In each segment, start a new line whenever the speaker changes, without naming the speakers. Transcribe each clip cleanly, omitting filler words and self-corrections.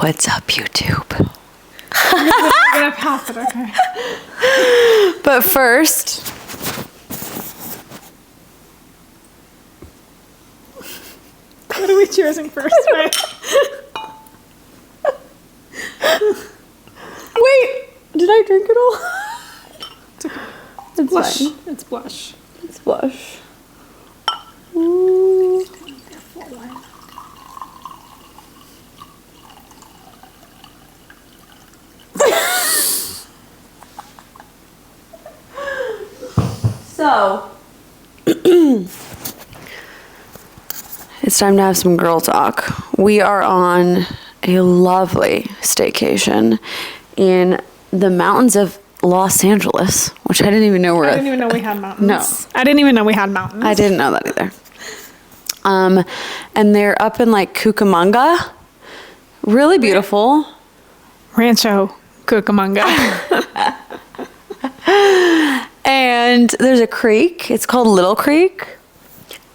What's up, YouTube?
You're gonna pass it, okay.
But first,
what are we cheersing first, right?
wait, did I drink it all?
It's okay.
It's
Blush.
fine.
It's blush.
It's blush. Ooh. So, it's time to have some girl talk. We are on a lovely staycation in the mountains of Los Angeles, which I didn't even know were.
I didn't even know we had mountains.
No.
I didn't even know we had mountains.
I didn't know that either. And they're up in like Cucamonga. Really beautiful.
Rancho Cucamonga.
And there's a creek. It's called Little Creek.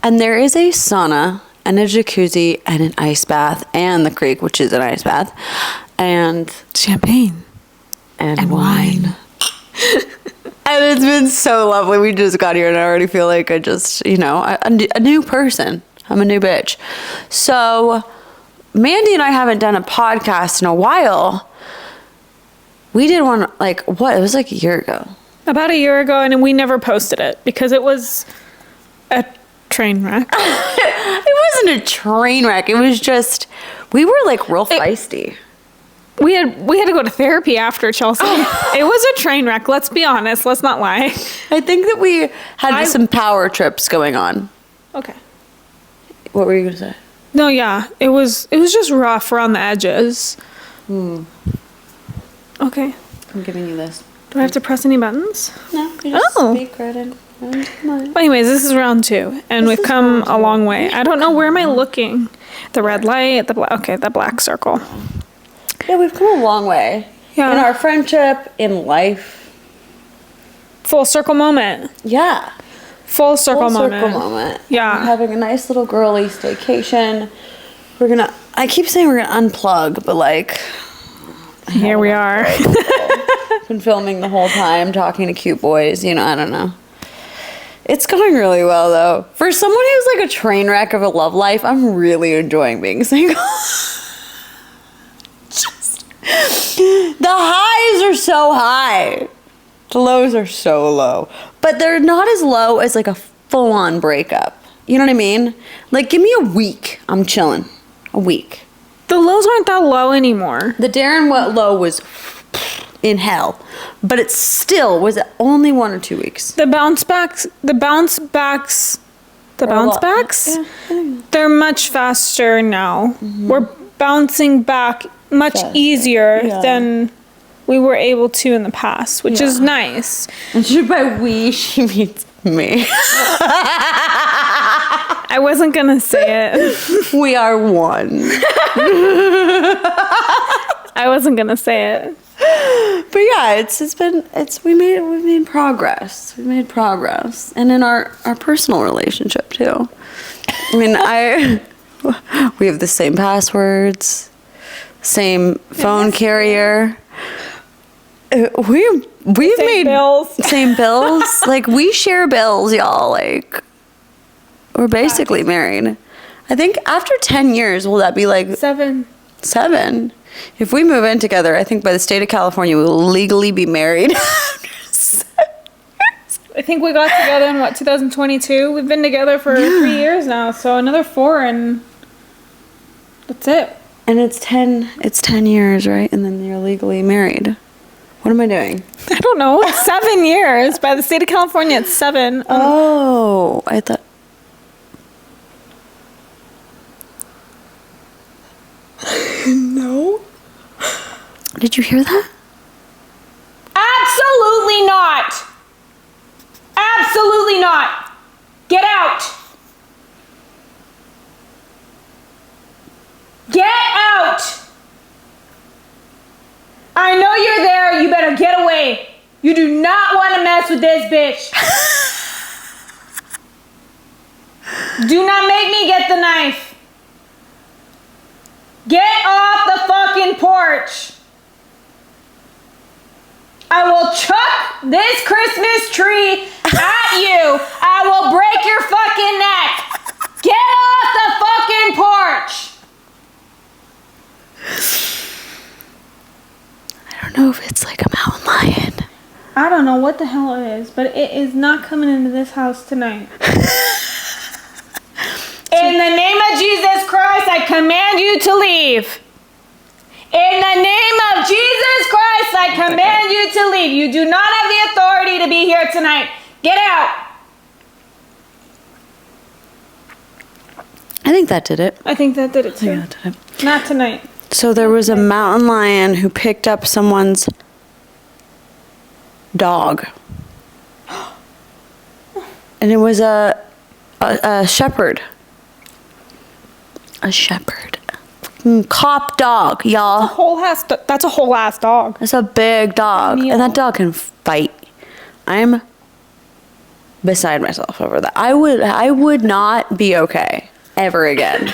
And there is a sauna and a jacuzzi and an ice bath and the creek, which is an ice bath. And
Champagne.
and wine. And it's been so lovely. We just got here and I already feel like I just, a new person. I'm a new bitch. So Mandy and I haven't done a podcast in a while. We did one it was like a year ago.
About a year ago, and we never posted it because it was a train wreck.
It wasn't a train wreck. It was just, we were like real feisty.
We had to go to therapy after, Chelsea. It was a train wreck. Let's be honest. Let's not lie.
I think that we had some power trips going on.
Okay.
What were you going to say?
No, yeah. It was just rough around the edges. Okay.
I'm giving you this.
Do I have to press any buttons?
No, you just speak right in.
But anyways, this is round 2, and we've come a long way. I don't know, where am I looking? The red light, the black circle.
Yeah, we've come a long way.
Yeah.
In our friendship, in life.
Full circle moment.
Yeah.
Full circle moment. Yeah.
We're having a nice little girly staycation. I keep saying we're gonna unplug, but like.
Here we are.
Been filming the whole time, talking to cute boys, I don't know. It's going really well though. For someone who's like a train wreck of a love life, I'm really enjoying being single. The highs are so high. The lows are so low. But they're not as low as like a full-on breakup. You know what I mean? Like, give me a week. I'm chilling. A week.
The lows aren't that low anymore.
The Darren low was in hell. But it still was only 1 or 2 weeks.
The bounce backs,
Yeah.
they're much faster now. Mm-hmm. We're bouncing back much easier than we were able to in the past, which is nice.
And by we, she means me.
I wasn't gonna say it.
We are one.
I wasn't gonna say it.
But yeah, we've made progress. We made progress. And in our personal relationship too. I mean, we have the same passwords, same phone carrier. We've made
bills.
Same bills. Like, we share bills, y'all. Like, we're basically married. I think after 10 years, will that be like
7?
If we move in together, I think by the state of California, we will legally be married.
I think we got together in 2022. We've been together for 3 years now, so another 4 and that's it.
And it's 10 years, right? And then you're legally married. What am I doing?
I don't know. It's 7 years. By the state of California, it's 7.
Oh, I thought.
No.
Did you hear that?
Absolutely not. Absolutely not. Get out. Get out. I know you're there. You better get away. You do not want to mess with this bitch. Do not make me get the knife. Get off the fucking porch. this Christmas tree at you, I will break your fucking neck. Get off the fucking porch.
I don't know if it's like a mountain lion.
I don't know what the hell it is, but it is not coming into this house tonight. In the name of Jesus Christ, I command you to leave. In the name of Jesus Christ, I command you to leave. You do not have the authority to be here tonight. Get out.
I think that did it.
I think that did it too.
Yeah, that did it.
Not tonight.
So there was a mountain lion who picked up someone's dog. And it was a shepherd. A shepherd. Cop dog, y'all.
That's a whole ass dog.
It's a big dog.
Meow.
And that dog can fight. I'm beside myself over that. I would not be okay ever again.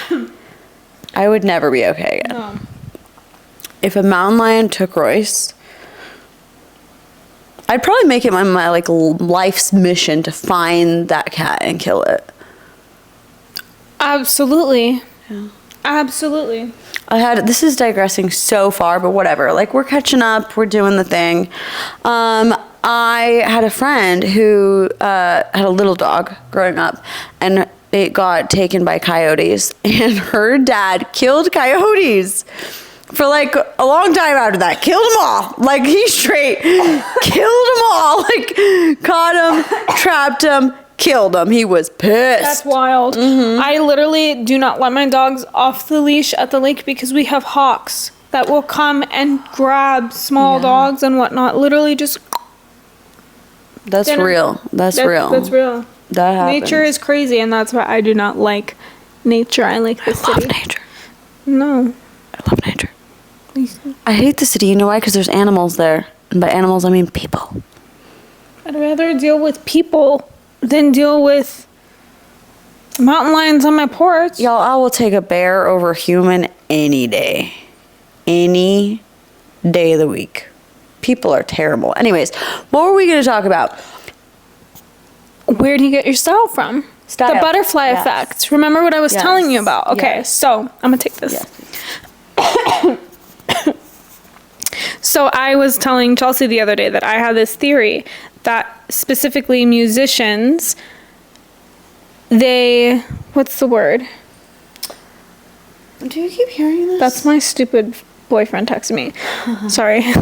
I would never be okay again.
No.
If a mountain lion took Royce, I'd probably make it my like life's mission to find that cat and kill it.
Absolutely. Yeah. Absolutely.
This is digressing so far, but whatever. Like, we're catching up. We're doing the thing. I had a friend who had a little dog growing up, and it got taken by coyotes, and her dad killed coyotes for like a long time after that. Killed them all. Like, he straight killed them all. Like, caught them, trapped them, killed him. He was pissed.
That's wild. Mm-hmm. I literally do not let my dogs off the leash at the lake because we have hawks that will come and grab small dogs and whatnot. Literally just...
That's real. That's real.
That's real.
That happens.
Nature is crazy, and that's why I do not like nature. I like the city.
I love nature.
No.
I love nature. I hate the city. You know why? Because there's animals there. And by animals, I mean people.
I'd rather deal with people than deal with mountain lions on my porch.
Y'all, I will take a bear over a human any day. Any day of the week. People are terrible. Anyways, what were we going to talk about?
Where do you get your style from?
Style.
The butterfly effect. Remember what I was telling you about? Okay, so I'm going to take this.
Yes.
So I was telling Chelsea the other day that I had this theory that specifically musicians, what's the word?
Do you keep hearing this?
That's my stupid boyfriend texting me. Sorry.
What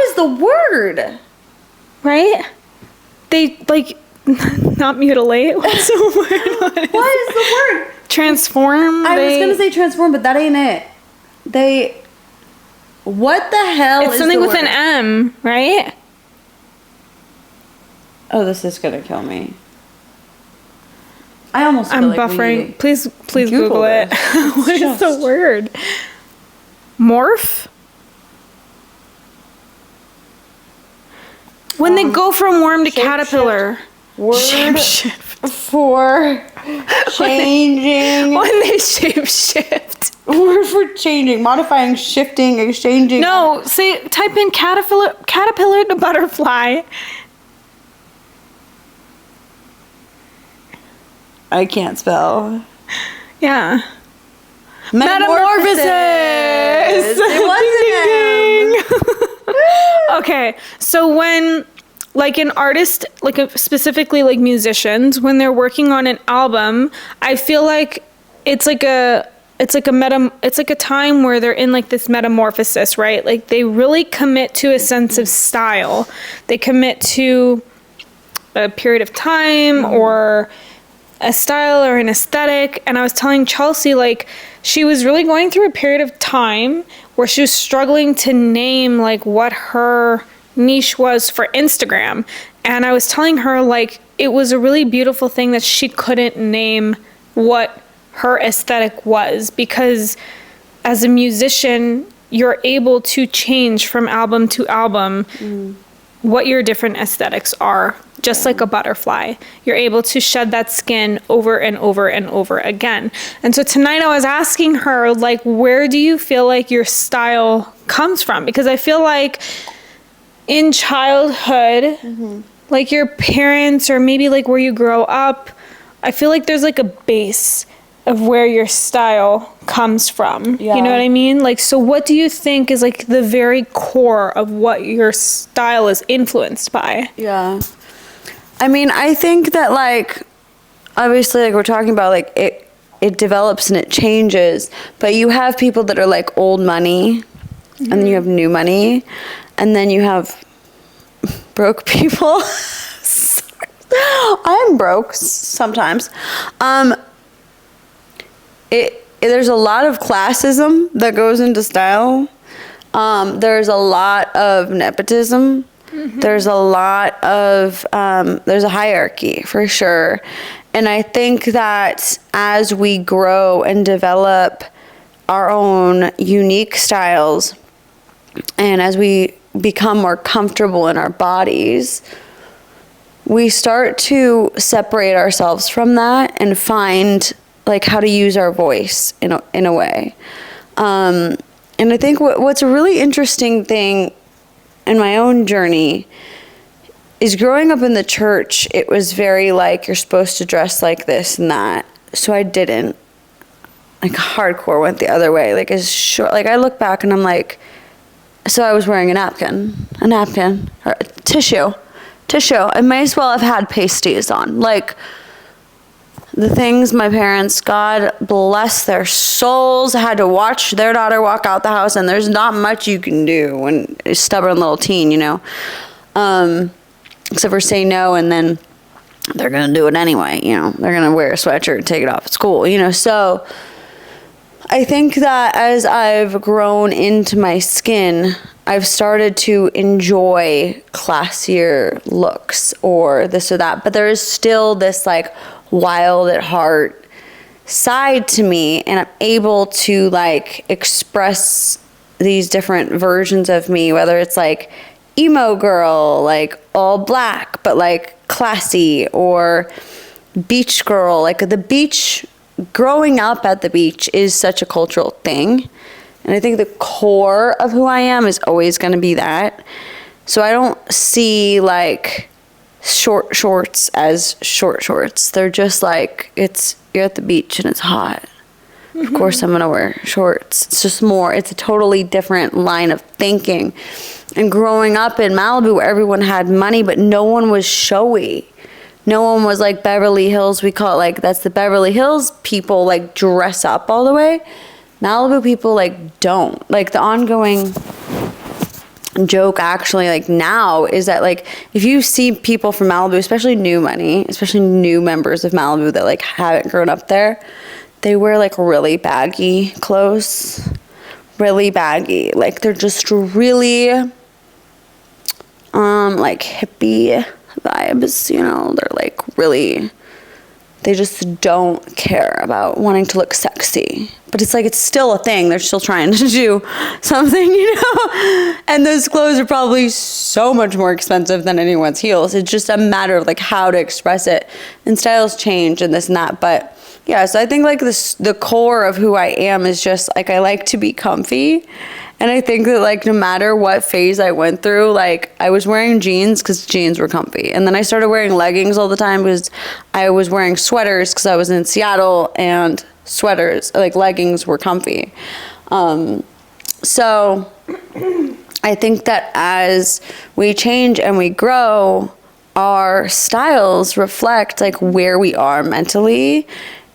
is the word?
Right? They, like, not mutilate. What's the word?
What is the word?
Transform?
I was going to say transform, but that ain't it. What the hell is
It's something
the
with
word?
an M, right?
Oh, this is going to kill me. I almost feel
I'm
like
buffering.
we
Please Google it. What is the word? Morph? When they go from worm to caterpillar.
word
Shapeshift.
for changing.
When they shapeshift.
Word for changing, modifying, shifting, exchanging.
No, type in caterpillar to butterfly.
I can't spell.
Yeah.
Metamorphosis. It wasn't.
Okay, so when, like, an artist, like, specifically, like, musicians, when they're working on an album, I feel like it's like a time where they're in, like, this metamorphosis, right? Like, they really commit to a sense of style. They commit to a period of time or a style or an aesthetic. And I was telling Chelsea, like, she was really going through a period of time where she was struggling to name, like, what her niche was for Instagram. And I was telling her, like, it was a really beautiful thing that she couldn't name what her aesthetic was, because as a musician, you're able to change from album to album what your different aesthetics are. just like a butterfly. You're able to shed that skin over and over and over again. And so tonight I was asking her, like, where do you feel like your style comes from? Because I feel like in childhood, like your parents or maybe like where you grow up, I feel like there's like a base of where your style comes from.
Yeah.
You know what I mean? Like, so what do you think is like the very core of what your style is influenced by?
Yeah. I mean, I think that, like, obviously, like, we're talking about, like, it develops and it changes, but you have people that are, like, old money, and then you have new money, and then you have broke people. Sorry. I'm broke sometimes. There's a lot of classism that goes into style. There's a lot of nepotism. There's a lot of, there's a hierarchy for sure. And I think that as we grow and develop our own unique styles, and as we become more comfortable in our bodies, we start to separate ourselves from that and find like how to use our voice in a way. And I think what's a really interesting thing in my own journey is growing up in the church. It was very like, you're supposed to dress like this and that. So I didn't. Like hardcore went the other way. Like as short, like I look back and I'm like, so I was wearing a napkin, or a tissue. I may as well have had pasties on. Like, the things my parents, God bless their souls, had to watch their daughter walk out the house, and there's not much you can do when a stubborn little teen, you know, except for say no, and then they're going to do it anyway, you know, they're going to wear a sweatshirt and take it off at school, you know, so I think that as I've grown into my skin, I've started to enjoy classier looks or this or that, but there is still this like wild at heart side to me, and I'm able to like express these different versions of me, whether it's like emo girl, like all black but like classy, or beach girl. Like the beach, growing up at the beach is such a cultural thing, and I think the core of who I am is always going to be that. So I don't see like short shorts as short shorts. They're just like, you're at the beach and it's hot. Of course I'm gonna wear shorts. It's just more, it's a totally different line of thinking. And growing up in Malibu where everyone had money but no one was showy. No one was like Beverly Hills. We call it like, that's the Beverly Hills people like dress up all the way. Malibu people like don't. Like the ongoing joke actually like now is that like if you see people from Malibu, especially new money, especially new members of Malibu that like haven't grown up there, they wear like really baggy clothes, really baggy, like they're just really like hippie vibes, you know. They're like really, they just don't care about wanting to look sexy. But it's like, it's still a thing. They're still trying to do something, you know? And those clothes are probably so much more expensive than anyone's heels. It's just a matter of like how to express it. And styles change and this and that. But yeah, so I think like the core of who I am is just like, I like to be comfy. And I think that like no matter what phase I went through, like I was wearing jeans because jeans were comfy. And then I started wearing leggings all the time because I was wearing sweaters because I was in Seattle, and sweaters, like leggings, were comfy. So I think that as we change and we grow, our styles reflect like where we are mentally.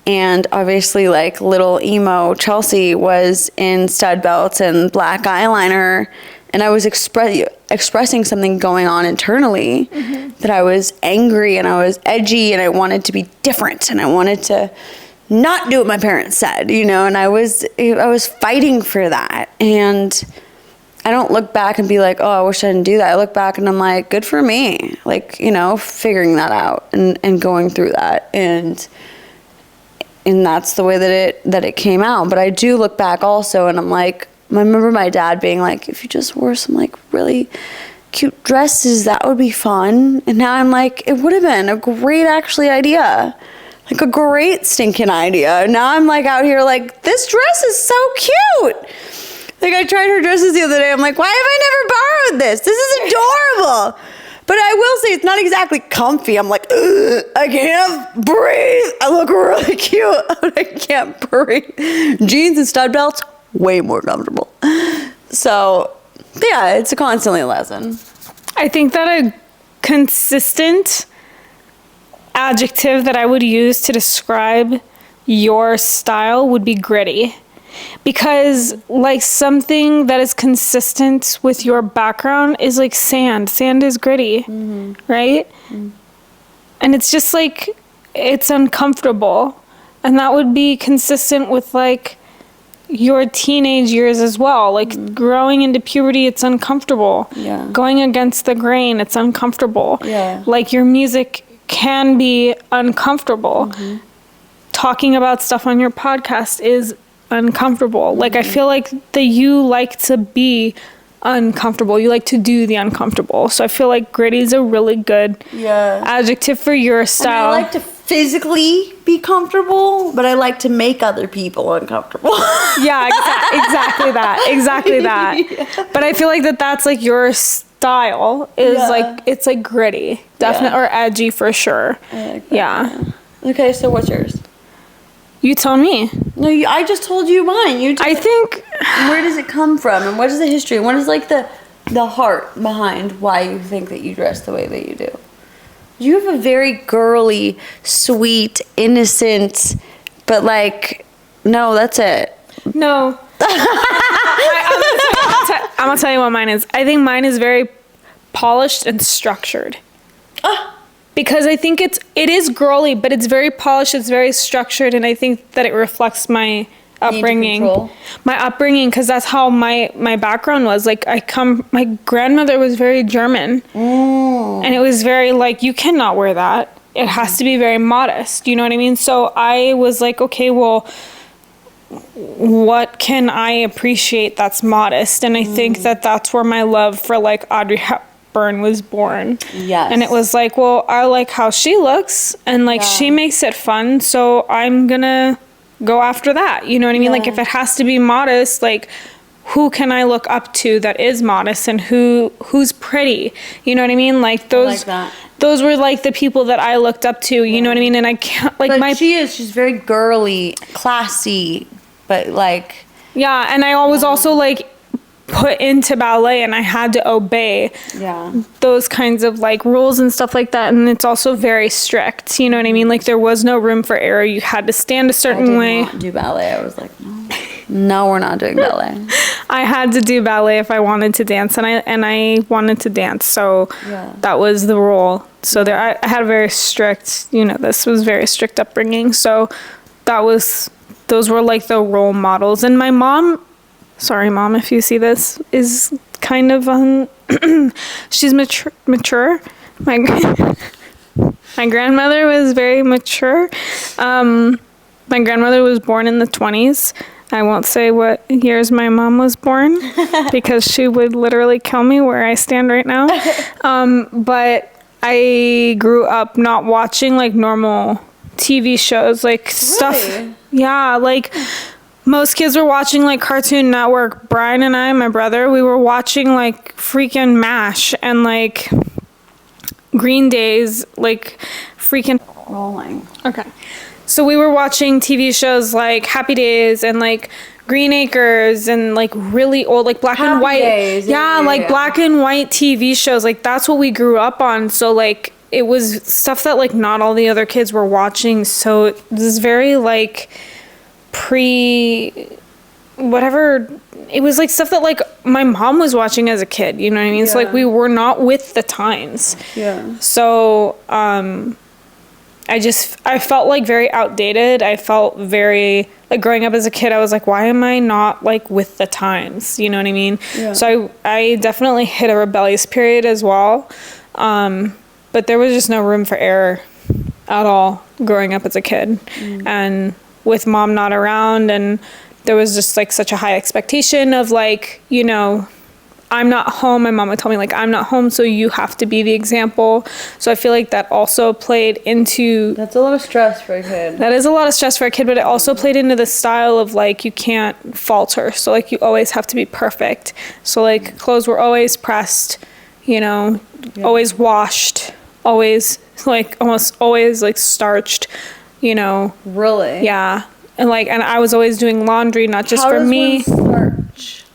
And obviously, like little emo Chelsea was in stud belts and black eyeliner, and I was expressing something going on internally, that I was angry and I was edgy and I wanted to be different and I wanted to not do what my parents said, you know. And I was fighting for that. And I don't look back and be like, oh, I wish I didn't do that. I look back and I'm like, good for me, like, you know, figuring that out and going through that. And that's the way that it came out. But I do look back also and I'm like, I remember my dad being like, if you just wore some like really cute dresses, that would be fun. And now I'm like, it would have been a great idea. Like a great stinking idea. Now I'm like out here like, this dress is so cute. Like I tried her dresses the other day. I'm like, why have I never borrowed this? This is adorable. But I will say it's not exactly comfy. I'm like, ugh, I can't breathe. I look really cute, but I can't breathe. Jeans and stud belts, way more comfortable. So, yeah, it's constantly a lesson.
I think that a consistent adjective that I would use to describe your style would be gritty. Because like something that is consistent with your background is like sand. Sand is gritty, right? And it's just like, it's uncomfortable. And that would be consistent with like your teenage years as well. Like growing into puberty, it's uncomfortable.
Yeah.
Going against the grain, it's uncomfortable.
Yeah.
Like your music can be uncomfortable. Talking about stuff on your podcast is uncomfortable. Like I feel like that you like to be uncomfortable. You like to do the uncomfortable. So I feel like gritty is a really good adjective for your style.
And I like to physically be comfortable, but I like to make other people uncomfortable.
Yeah, exactly that. Exactly that.
Yeah.
But I feel like that's like your style is like, it's like gritty. Definitely. Or edgy for sure.
I like that.
Yeah.
Okay, so what's yours?
You tell me.
No, I just told you mine.
I think,
where does it come from, and what is the history? What is like the heart behind why you think that you dress the way that you do? You have a very girly, sweet, innocent, but like, no, that's it.
no. I'm gonna tell you what mine is. I think mine is very polished and structured. Because I think it is girly, but it's very polished, it's very structured, and I think that it reflects my upbringing. My upbringing, because that's how my background was. Like my grandmother was very German. And it was very like, you cannot wear that. It has to be very modest. You know what I mean? So I was like, okay, well, what can I appreciate that's modest? And I think that that's where my love for like Audrey Hepburn was born.
Yes.
And it was like, well, I like how she looks and like she makes it fun, so I'm gonna go after that. You know what I mean? Like if it has to be modest, like who can I look up to that is modest and who's pretty? You know what I mean? Like those those were like the people that I looked up to, you know what I mean? And I can't like
but she's very girly, classy, but like
and I always also like put into ballet, and I had to obey those kinds of like rules and stuff like that. And it's also very strict, you know what I mean? Like there was no room for error. You had to stand a certain way.
I did not do ballet. I was like, no, we're not doing ballet.
I had to do ballet if I wanted to dance, and I wanted to dance, so that was the rule. So I had a very strict, this was very strict upbringing. So those were like the role models. And my mom, sorry mom if you see this, is kind of she's mature. My grandmother was very mature. My grandmother was born in the 20s. I won't say what years my mom was born because she would literally kill me where I stand right now. But I grew up not watching like normal TV shows, like stuff. Yeah, like most kids were watching like Cartoon Network. Brian and I, my brother, we were watching like freaking MASH and like Green Days, like freaking
rolling.
Okay. So we were watching TV shows like Happy Days and like Green Acres and like really old, like black and white.
Days. Yeah.
Black and white TV shows. Like that's what we grew up on. So like it was stuff that like not all the other kids were watching. So it was very like whatever. It was like stuff that like my mom was watching as a kid. You know what I mean? So like we were not with the times.
Yeah.
So I felt like very outdated. I felt very like growing up as a kid, I was like, why am I not like with the times? You know what I mean? Yeah. So I definitely hit a rebellious period as well. But there was just no room for error at all growing up as a kid. And with mom not around, and there was just like such a high expectation of like, I'm not home, my mom would tell me, like, I'm not home, so you have to be the example. So I feel like that also played into...
That's a lot of stress for a kid.
That is a lot of stress for a kid, but it also played into the style of, like, you can't falter. So, like, you always have to be perfect. So, like, clothes were always pressed, you know, always washed, always, like, almost always, like, starched, you know.
Really?
Yeah. And, like, and I was always doing laundry, not just for me.
How does one starch?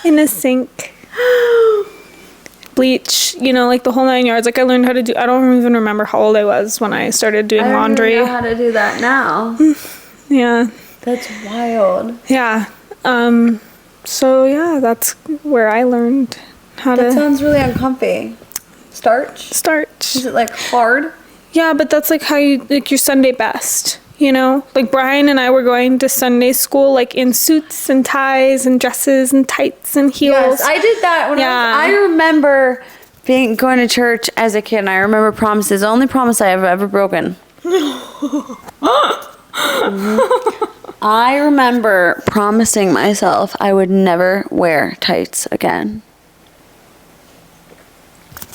In a sink. Bleach, you know, like the whole 9 yards. Like, I learned how to do... I don't even remember how old I was when I started doing laundry.
I don't even know how to do that now.
Yeah.
That's wild.
Yeah. So, yeah, that's where I learned how
That
to...
sounds really uncomfy. Starch?
Starch.
Is it, like, hard?
Yeah, but that's, like, how you... Like, your Sunday best, you know? Like, Brian and I were going to Sunday school, like, in suits and ties and dresses and tights and heels.
Yes, I did that when I remember going to church as a kid, and I remember promises. The only promise I have ever broken. I remember promising myself I would never wear tights again.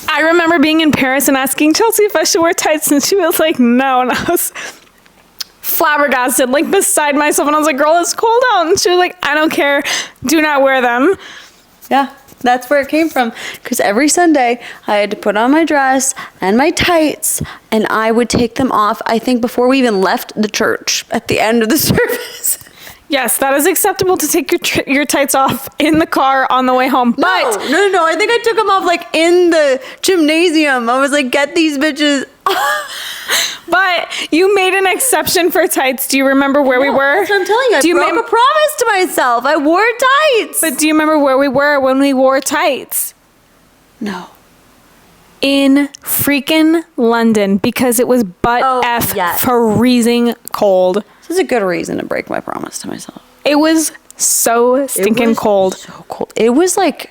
I remember being in Paris and asking Chelsea if I should wear tights, and she was like, no, and I was flabbergasted, like, beside myself, and I was like, girl, it's cold out, and she was like, I don't care, do not wear them.
Yeah, that's where it came from. Because every Sunday, I had to put on my dress and my tights, and I would take them off, I think, before we even left the church at the end of the service.
Yes, that is acceptable to take your tights off in the car on the way home. But
No. I think I took them off, like, in the gymnasium. I was like, get these bitches.
But you made an exception for tights. Do you remember where we were?
That's what I'm telling you. I broke a promise to myself. I wore tights.
But do you remember where we were when we wore tights?
No.
In freaking London, because it was freezing cold.
This is a good reason to break my promise to myself.
It was so stinking cold.
So cold. It was like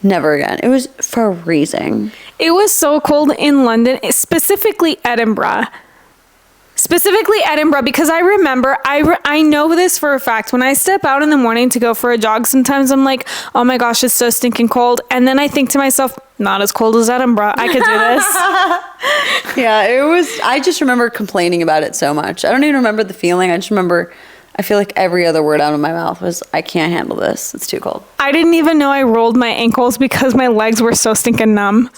never again. It was freezing.
It was so cold in London, specifically Edinburgh. Because I remember, I know this for a fact. When I step out in the morning to go for a jog, sometimes I'm like, oh my gosh, it's so stinking cold. And then I think to myself, not as cold as Edinburgh. I could do this.
Yeah, it was, I just remember complaining about it so much. I don't even remember the feeling. I just remember, I feel like every other word out of my mouth was, I can't handle this. It's too cold.
I didn't even know I rolled my ankles because my legs were so stinking numb.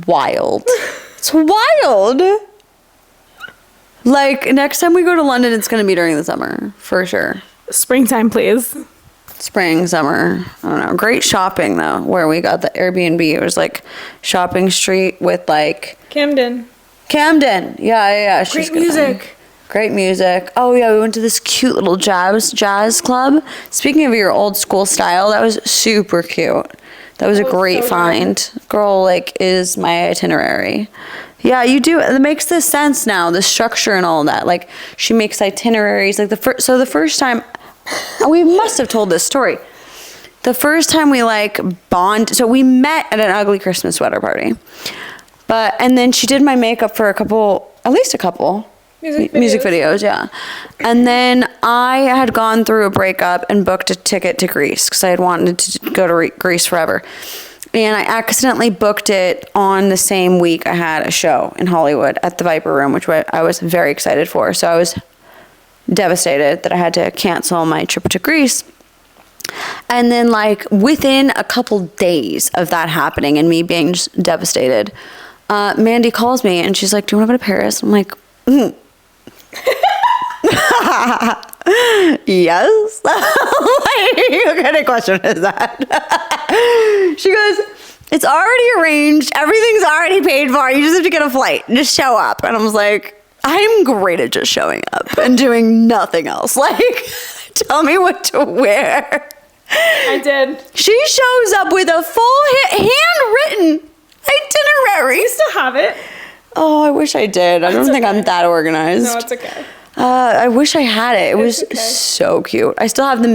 Wild. It's wild. Like, next time we go to London, it's going to be during the summer, for sure.
Springtime, please.
Spring, summer, I don't know. Great shopping, though, where we got the Airbnb. It was, like, shopping street with, like...
Camden.
Yeah.
Great music.
Great music. Oh, yeah, we went to this cute little jazz club. Speaking of your old school style, that was super cute. That was a great find. Girl, like, is my itinerary. Yeah, you do. It makes this sense now, the structure and all that. Like, she makes itineraries. Like, the first time, we must have told this story. The first time we, like, so we met at an ugly Christmas sweater party. And then she did my makeup for at least a couple music videos, yeah. And then I had gone through a breakup and booked a ticket to Greece because I had wanted to go to Greece forever. And I accidentally booked it on the same week I had a show in Hollywood at the Viper Room, which I was very excited for. So I was devastated that I had to cancel my trip to Greece. And then, like, within a couple days of that happening and me being just devastated, Mandy calls me and she's like, do you want to go to Paris? I'm like, yes. Like, what kind of question is that? She goes, it's already arranged. Everything's already paid for. You just have to get a flight. Just show up. And I was like, I'm great at just showing up and doing nothing else. Like, tell me what to wear.
I did.
She shows up with a full handwritten itinerary.
You still have it?
Oh, I wish I did. I don't think I'm that organized.
No, it's okay.
I wish I had it. It was so cute. I still have the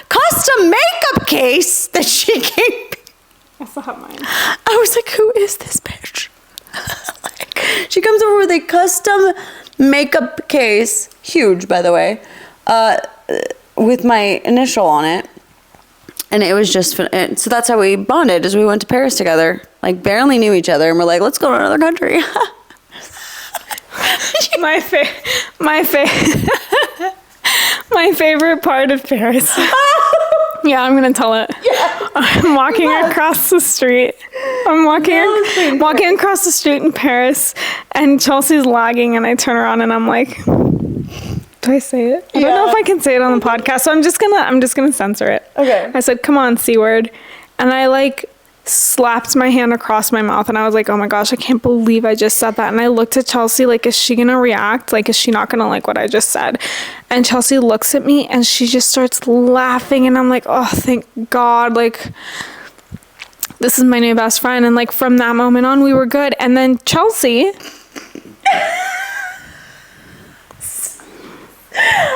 custom makeup case that she gave me.
I still have mine.
I was like, who is this bitch? Like, she comes over with a custom makeup case, huge, by the way, with my initial on it. And it was just fun. And so that's how we bonded, is we went to Paris together. Like, barely knew each other, and we're like, let's go to another country.
My favorite part of Paris. Yeah, I'm gonna tell it. Yeah. I'm walking across the street. I'm walking across the street in Paris, and Chelsea's lagging, and I turn around and I'm like, do I say it? I don't know if I can say it on the podcast, so I'm just gonna censor it.
Okay.
I said, come on, C word. And I like slapped my hand across my mouth, and I was like, oh my gosh, I can't believe I just said that. And I looked at Chelsea like, is she gonna react? Like, is she not gonna like what I just said? And Chelsea looks at me and she just starts laughing, and I'm like, oh, thank God, like, this is my new best friend. And like, from that moment on, we were good. And then Chelsea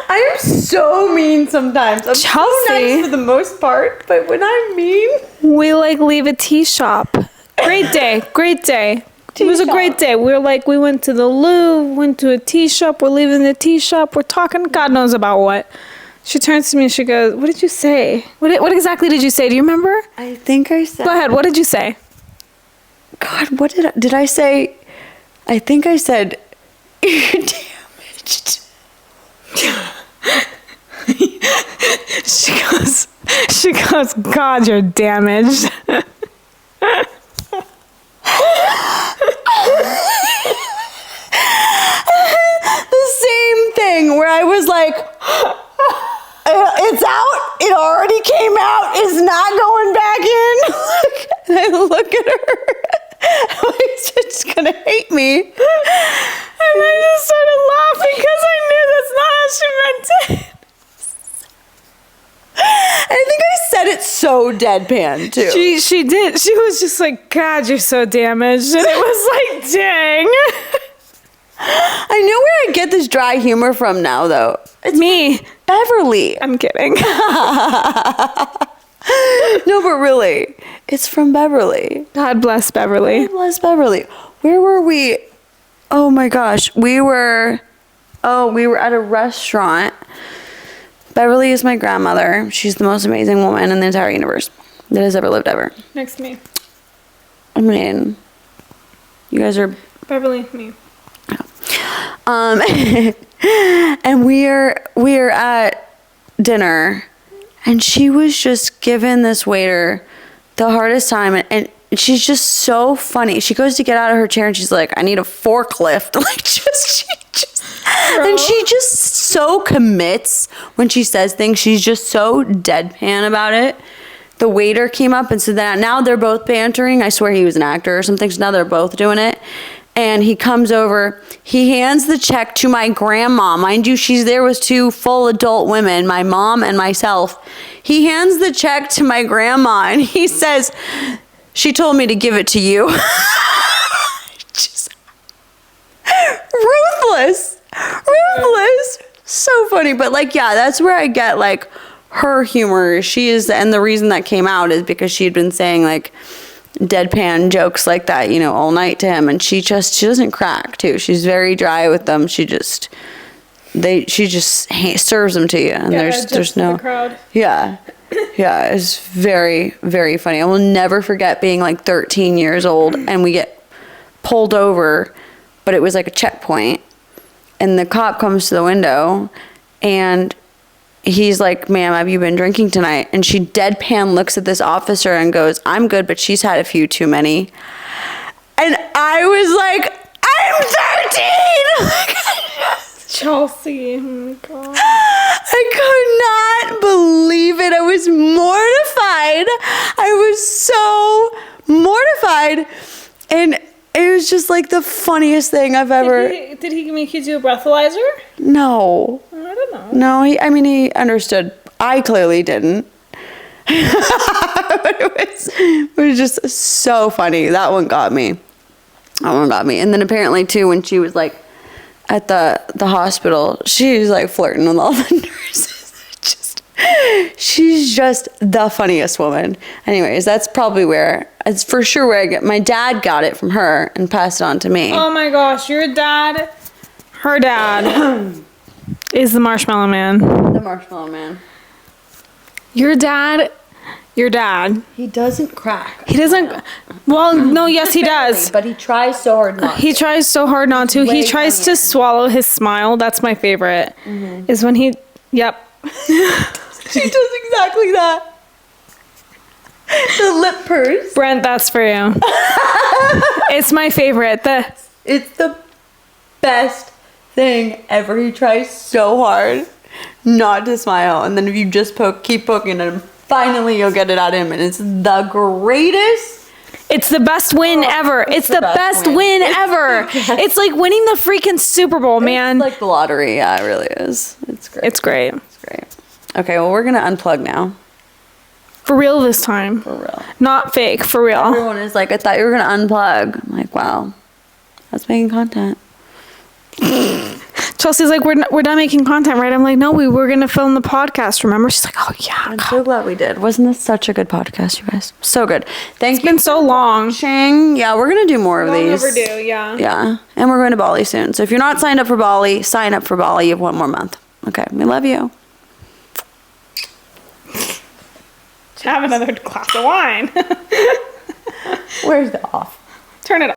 I am so mean sometimes. I'm so nice for the most part, but when I'm mean,
we like leave a tea shop. Great day. It was a great day. We went to the Louvre, went to a tea shop. We're leaving the tea shop. We're talking God knows about what. She turns to me and she goes, what did you say? What exactly did you say? Do you remember?
I think I said...
Go ahead. What did you say?
God, what did I say? I think I said, you're damaged.
She goes, God, you're damaged.
The same thing where I was like, it's out. It already came out. It's not going back in. And I look at her. Like, she's gonna hate me.
And I just started laughing because I knew that's not how she meant it.
I think I said it so deadpan too.
She did. She was just like, God, you're so damaged. And it was like, dang.
I know where I get this dry humor from now, though.
It's me.
Beverly.
I'm kidding.
No, but really, it's from Beverly.
God bless Beverly.
God bless Beverly. Where were we? Oh my gosh. We were at a restaurant. Beverly is my grandmother. She's the most amazing woman in the entire universe that has ever lived ever.
Next to me.
I mean, you guys are...
Beverly, me.
And we're at dinner, and she was just giving this waiter the hardest time, and she's just so funny. She goes to get out of her chair and she's like, I need a forklift. Like, and she just so commits when she says things. She's just so deadpan about it. The waiter came up, and so now they're both bantering. I swear he was an actor or something. So now they're both doing it. And he comes over, he hands the check to my grandma. Mind you, she's there with two full adult women, my mom and myself. He hands the check to my grandma, and he says, she told me to give it to you. Just ruthless. So funny. But like, yeah, that's where I get like her humor. She is, and the reason that came out is because she had been saying like deadpan jokes like that, you know, all night to him, and she doesn't crack too. She's very dry with them. She just serves them to you, and there's no
the crowd.
Yeah, it's very, very funny. I will never forget being like 13 years old, and we get pulled over, but it was like a checkpoint, and the cop comes to the window, and he's like, ma'am, have you been drinking tonight? And she deadpan looks at this officer and goes, I'm good, but she's had a few too many. And I was like, I'm 13!
Chelsea, oh my God.
I could not believe it. I was mortified. I was so mortified. And it was just like the funniest thing I've ever...
Did he make you do a breathalyzer?
No.
I don't know.
No, he understood. I clearly didn't. But it was just so funny. That one got me. And then apparently too, when she was like at the hospital, she was like flirting with all the nurses. She's just the funniest woman. Anyways, that's probably it's for sure where I get. My dad got it from her and passed it on to me.
Oh my gosh, her dad is the Marshmallow Man.
The Marshmallow Man.
Your dad Your dad.
He doesn't crack.
He doesn't. Well, no, yes, he does.
But he tries so hard not to.
He tries so hard not to. He tries to swallow his smile. That's my favorite. Is when he. Yep.
She does exactly that. The lip purse.
Brent, that's for you. It's my favorite.
It's the best thing ever. He tries so hard not to smile, and then if you just keep poking at him, finally you'll get it out of him, and it's the greatest.
It's the best win ever. It's the best win ever. It's like winning the freaking Super Bowl, man.
It's like the lottery. Yeah, it really is. It's great.
It's great.
It's great. Okay, well, we're gonna unplug now.
For real this time.
For real.
Not fake, for real.
Everyone is like, I thought you were gonna unplug. I'm like, wow, that's making content.
Chelsea's like, we're done making content, right? I'm like, no, we were gonna film the podcast, remember? She's like, oh yeah.
I'm so glad we did. Wasn't this such a good podcast, you guys? So good. Thank you.
It's been so long.
Watching. Yeah, we're gonna do more of these.
Long overdue, yeah.
Yeah, and we're going to Bali soon. So if you're not signed up for Bali, sign up for Bali. You have 1 more month. Okay, we love you.
Have another glass of wine.
Where's the off?
Turn it off.